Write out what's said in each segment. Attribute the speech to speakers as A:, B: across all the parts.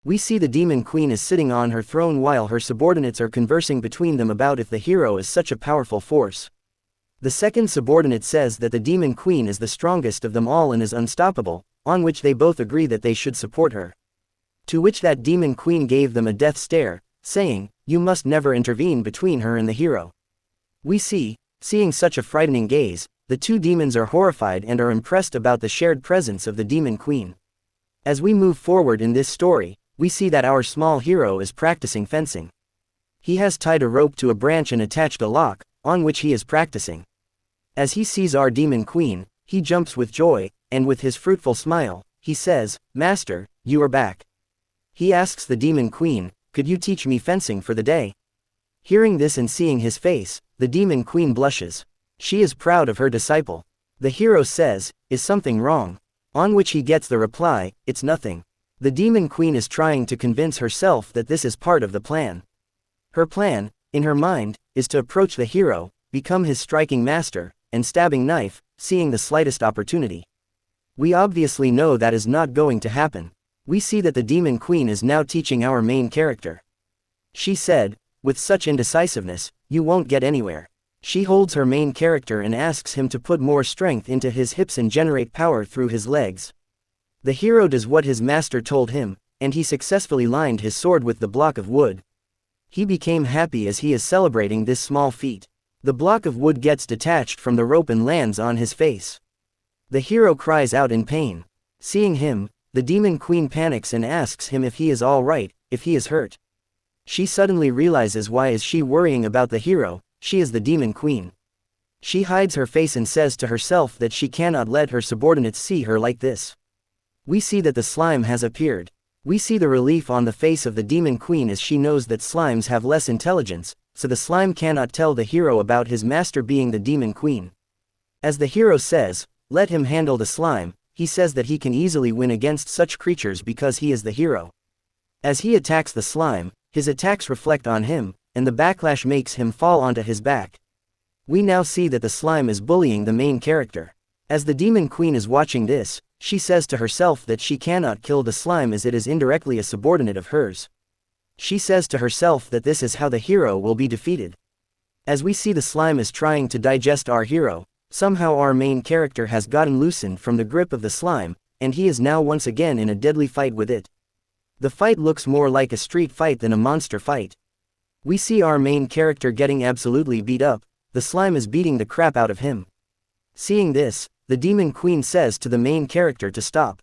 A: We see the demon queen is sitting on her throne while her subordinates are conversing between them about if the hero is such a powerful force. The second subordinate says that the demon queen is the strongest of them all and is unstoppable, on which they both agree that they should support her. To which that demon queen gave them a death stare, saying, "You must never intervene between her and the hero." We seeing such a frightening gaze, the two demons are horrified and are impressed about the shared presence of the demon queen. As we move forward in this story, we see that our small hero is practicing fencing. He has tied a rope to a branch and attached a lock, on which he is practicing. As he sees our demon queen, he jumps with joy, and with his fruitful smile, he says, "Master, you are back." He asks the demon queen, "Could you teach me fencing for the day?" Hearing this and seeing his face, the demon queen blushes. She is proud of her disciple. The hero says, "Is something wrong?" On which he gets the reply, "It's nothing." The demon queen is trying to convince herself that this is part of the plan. Her plan, in her mind, is to approach the hero, become his striking master, and stabbing knife, seeing the slightest opportunity. We obviously know that is not going to happen. We see that the demon queen is now teaching our main character. She said, with such indecisiveness, "You won't get anywhere." She holds her main character and asks him to put more strength into his hips and generate power through his legs. The hero does what his master told him, and he successfully lined his sword with the block of wood. He became happy as he is celebrating this small feat. The block of wood gets detached from the rope and lands on his face. The hero cries out in pain. Seeing him, the demon queen panics and asks him if he is all right, if he is hurt. She suddenly realizes why is she worrying about the hero. She is the demon queen. She hides her face and says to herself that she cannot let her subordinates see her like this. We see that the slime has appeared. We see the relief on the face of the demon queen as she knows that slimes have less intelligence, so the slime cannot tell the hero about his master being the demon queen. As the hero says, "Let him handle the slime," he says that he can easily win against such creatures because he is the hero. As he attacks the slime, his attacks reflect on him, and the backlash makes him fall onto his back. We now see that the slime is bullying the main character. As the demon queen is watching this, she says to herself that she cannot kill the slime as it is indirectly a subordinate of hers. She says to herself that this is how the hero will be defeated. As we see the slime is trying to digest our hero, somehow our main character has gotten loosened from the grip of the slime, and he is now once again in a deadly fight with it. The fight looks more like a street fight than a monster fight. We see our main character getting absolutely beat up. The slime is beating the crap out of him. Seeing this, the demon queen says to the main character to stop.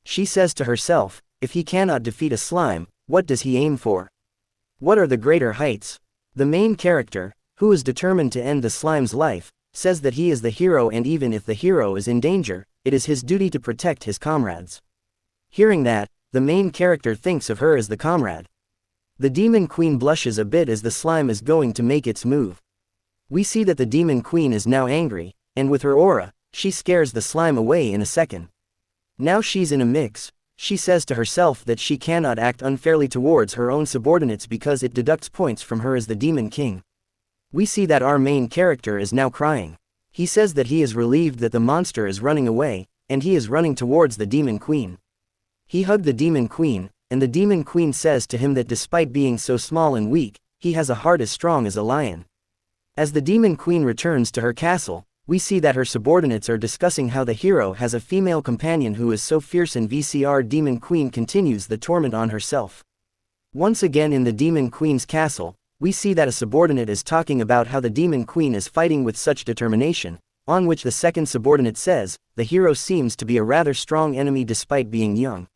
A: She says to herself, if he cannot defeat a slime, what does he aim for? What are the greater heights? The main character, who is determined to end the slime's life, says that he is the hero, and even if the hero is in danger, it is his duty to protect his comrades. Hearing that, the main character thinks of her as the comrade. The demon queen blushes a bit as the slime is going to make its move. We see that the demon queen is now angry, and with her aura, she scares the slime away in a second. Now she's in a mix. She says to herself that she cannot act unfairly towards her own subordinates because it deducts points from her as the demon king. We see that our main character is now crying. He says that he is relieved that the monster is running away, and he is running towards the demon queen. He hugged the demon queen, and the demon queen says to him that despite being so small and weak, he has a heart as strong as a lion. As the demon queen returns to her castle, we see that her subordinates are discussing how the hero has a female companion who is so fierce, and VCR demon queen continues the torment on herself. Once again in the demon queen's castle, we see that a subordinate is talking about how the demon queen is fighting with such determination, on which the second subordinate says, the hero seems to be a rather strong enemy despite being young.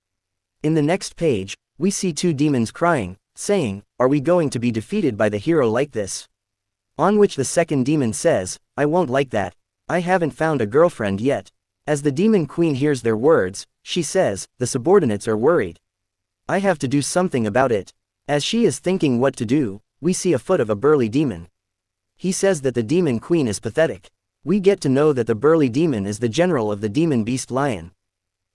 A: In the next page, we see two demons crying, saying, are we going to be defeated by the hero like this? On which the second demon says, I won't like that. I haven't found a girlfriend yet. As the demon queen hears their words, she says, the subordinates are worried. I have to do something about it. As she is thinking what to do, we see a foot of a burly demon. He says that the demon queen is pathetic. We get to know that the burly demon is the general of the demon beast lion.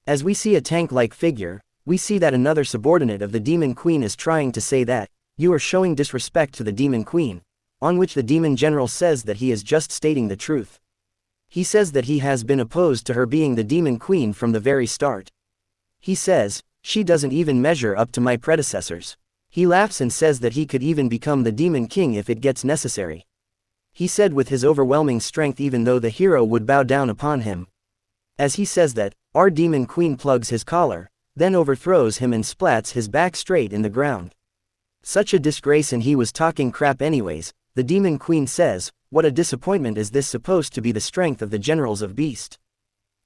A: As we see a tank-like figure, we see that another subordinate of the demon queen is trying to say that, you are showing disrespect to the demon queen, on which the demon general says that he is just stating the truth. He says that he has been opposed to her being the demon queen from the very start. He says, she doesn't even measure up to my predecessors. He laughs and says that he could even become the Demon King if it gets necessary. He said with his overwhelming strength even though the hero would bow down upon him. As he says that, our Demon Queen plugs his collar, then overthrows him and splats his back straight in the ground. Such a disgrace, and he was talking crap anyways. The Demon Queen says, what a disappointment, is this supposed to be the strength of the generals of Beast?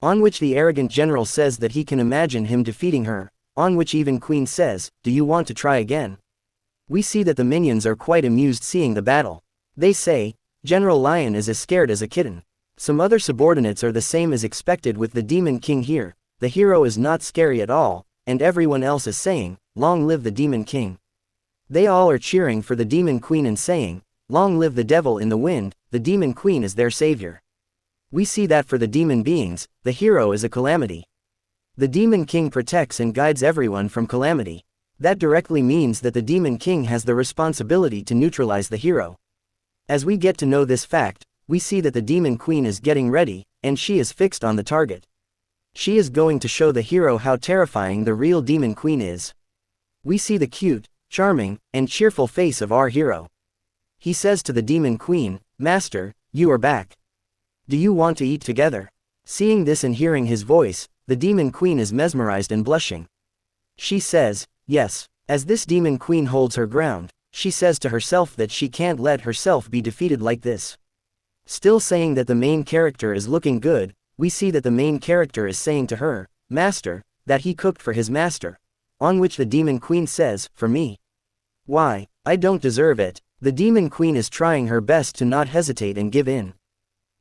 A: On which the arrogant general says that he can imagine him defeating her, on which even Queen says, do you want to try again? We see that the minions are quite amused seeing the battle. They say, General Lion is as scared as a kitten. Some other subordinates are the same as expected with the Demon King here. The hero is not scary at all, and everyone else is saying, long live the Demon King. They all are cheering for the Demon Queen and saying, long live the devil in the wind, the Demon Queen is their savior. We see that for the demon beings, the hero is a calamity. The Demon King protects and guides everyone from calamity. That directly means that the Demon King has the responsibility to neutralize the hero. As we get to know this fact, we see that the Demon Queen is getting ready, and she is fixed on the target. She is going to show the hero how terrifying the real Demon Queen is. We see the cute, charming, and cheerful face of our hero. He says to the Demon Queen, Master, you are back. Do you want to eat together? Seeing this and hearing his voice, the Demon Queen is mesmerized and blushing. She says, yes. As this Demon Queen holds her ground, she says to herself that she can't let herself be defeated like this. Still saying that the main character is looking good, we see that the main character is saying to her, Master, that he cooked for his master. On which the Demon Queen says, for me? Why, I don't deserve it. The Demon Queen is trying her best to not hesitate and give in.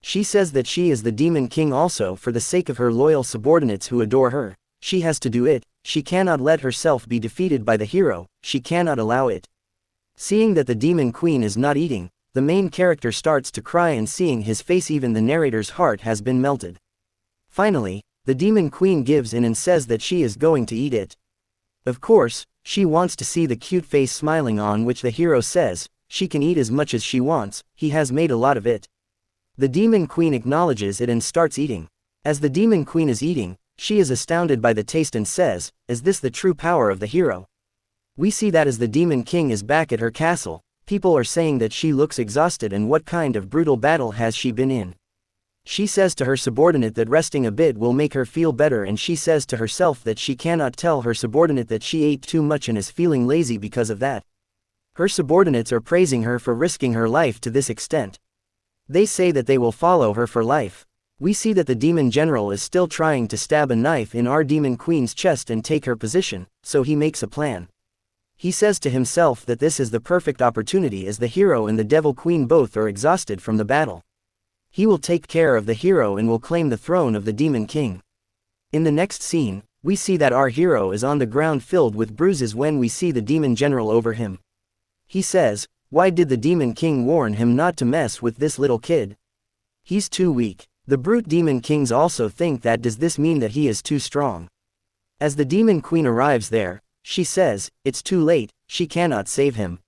A: She says that she is the Demon King also for the sake of her loyal subordinates who adore her. She has to do it. She cannot let herself be defeated by the hero. She cannot allow it. Seeing that the Demon Queen is not eating, the main character starts to cry, and seeing his face even the narrator's heart has been melted. Finally, the Demon Queen gives in and says that she is going to eat it. Of course, she wants to see the cute face smiling, on which the hero says, she can eat as much as she wants, he has made a lot of it. The Demon Queen acknowledges it and starts eating. As the Demon Queen is eating, she is astounded by the taste and says, is this the true power of the hero? We see that as the Demon King is back at her castle, people are saying that she looks exhausted, and what kind of brutal battle has she been in? She says to her subordinate that resting a bit will make her feel better, and she says to herself that she cannot tell her subordinate that she ate too much and is feeling lazy because of that. Her subordinates are praising her for risking her life to this extent. They say that they will follow her for life. We see that the Demon General is still trying to stab a knife in our Demon Queen's chest and take her position, so he makes a plan. He says to himself that this is the perfect opportunity, as the hero and the Devil Queen both are exhausted from the battle. He will take care of the hero and will claim the throne of the Demon King. In the next scene, we see that our hero is on the ground filled with bruises when we see the Demon General over him. He says, why did the Demon King warn him not to mess with this little kid? He's too weak. The brute Demon Kings also think that does this mean that he is too strong? As the Demon Queen arrives there, she says, it's too late, she cannot save him.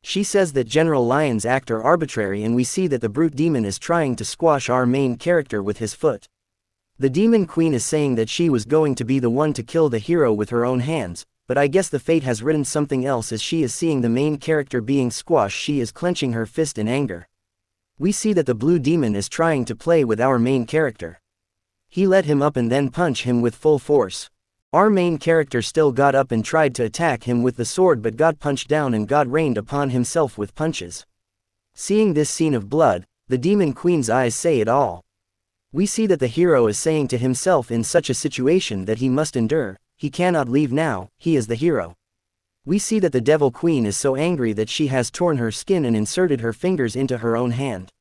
A: She says that General Lion's acts are arbitrary, and we see that the brute demon is trying to squash our main character with his foot. The Demon Queen is saying that she was going to be the one to kill the hero with her own hands, but I guess the fate has written something else. As she is seeing the main character being squashed, she is clenching her fist in anger. We see that the blue demon is trying to play with our main character. He let him up and then punch him with full force. Our main character still got up and tried to attack him with the sword, but got punched down and got rained upon himself with punches. Seeing this scene of blood, the Demon Queen's eyes say it all. We see that the hero is saying to himself in such a situation that he must endure. He cannot leave now, he is the hero. We see that the Devil Queen is so angry that she has torn her skin and inserted her fingers into her own hand.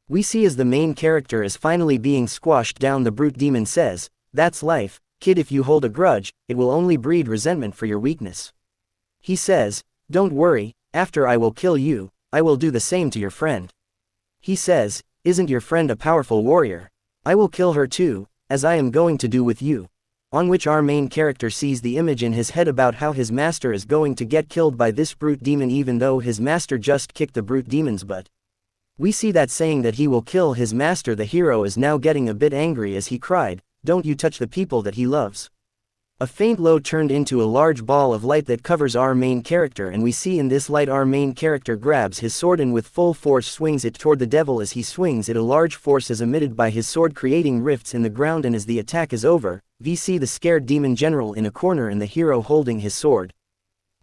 A: We see as the main character is finally being squashed down, the brute demon says, that's life, kid, if you hold a grudge, it will only breed resentment for your weakness. He says, don't worry, after I will kill you, I will do the same to your friend. He says, isn't your friend a powerful warrior? I will kill her too, as I am going to do with you. On which our main character sees the image in his head about how his master is going to get killed by this brute demon, even though his master just kicked the brute demon's butt. We see that saying that he will kill his master, the hero is now getting a bit angry as he cried, don't you touch the people that he loves. A faint glow turned into a large ball of light that covers our main character, and we see in this light our main character grabs his sword and with full force swings it toward the devil. As he swings it, a large force is emitted by his sword, creating rifts in the ground, and as the attack is over, we see the scared demon general in a corner and the hero holding his sword.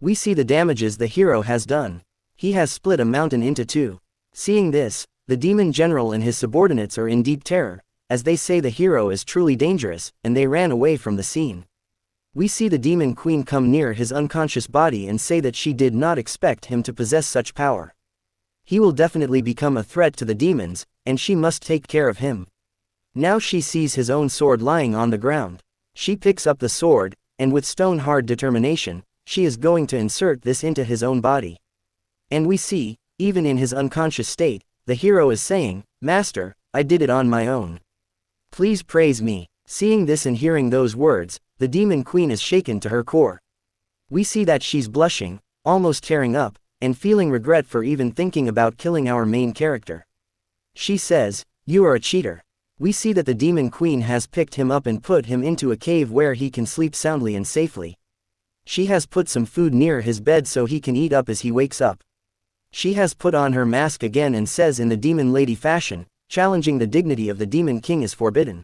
A: We see the damages the hero has done. He has split a mountain into two. Seeing this, the demon general and his subordinates are in deep terror, as they say the hero is truly dangerous, and they ran away from the scene. We see the demon queen come near his unconscious body and say that she did not expect him to possess such power. He will definitely become a threat to the demons, and she must take care of him. Now she sees his own sword lying on the ground. She picks up the sword, and with stone-hard determination, she is going to insert this into his own body. And we see, even in his unconscious state, the hero is saying, "Master, I did it on my own. Please praise me." Seeing this and hearing those words, the demon queen is shaken to her core. We see that she's blushing, almost tearing up, and feeling regret for even thinking about killing our main character. She says, "You are a cheater." We see that the demon queen has picked him up and put him into a cave where he can sleep soundly and safely. She has put some food near his bed so he can eat up as he wakes up. She has put on her mask again and says in the demon lady fashion, "Challenging the dignity of the demon king is forbidden.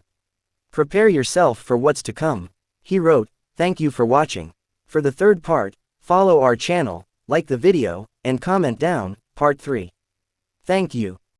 A: Prepare yourself for what's to come." He wrote, "Thank you for watching. For the third part, follow our channel, like the video, and comment down, part 3. Thank you.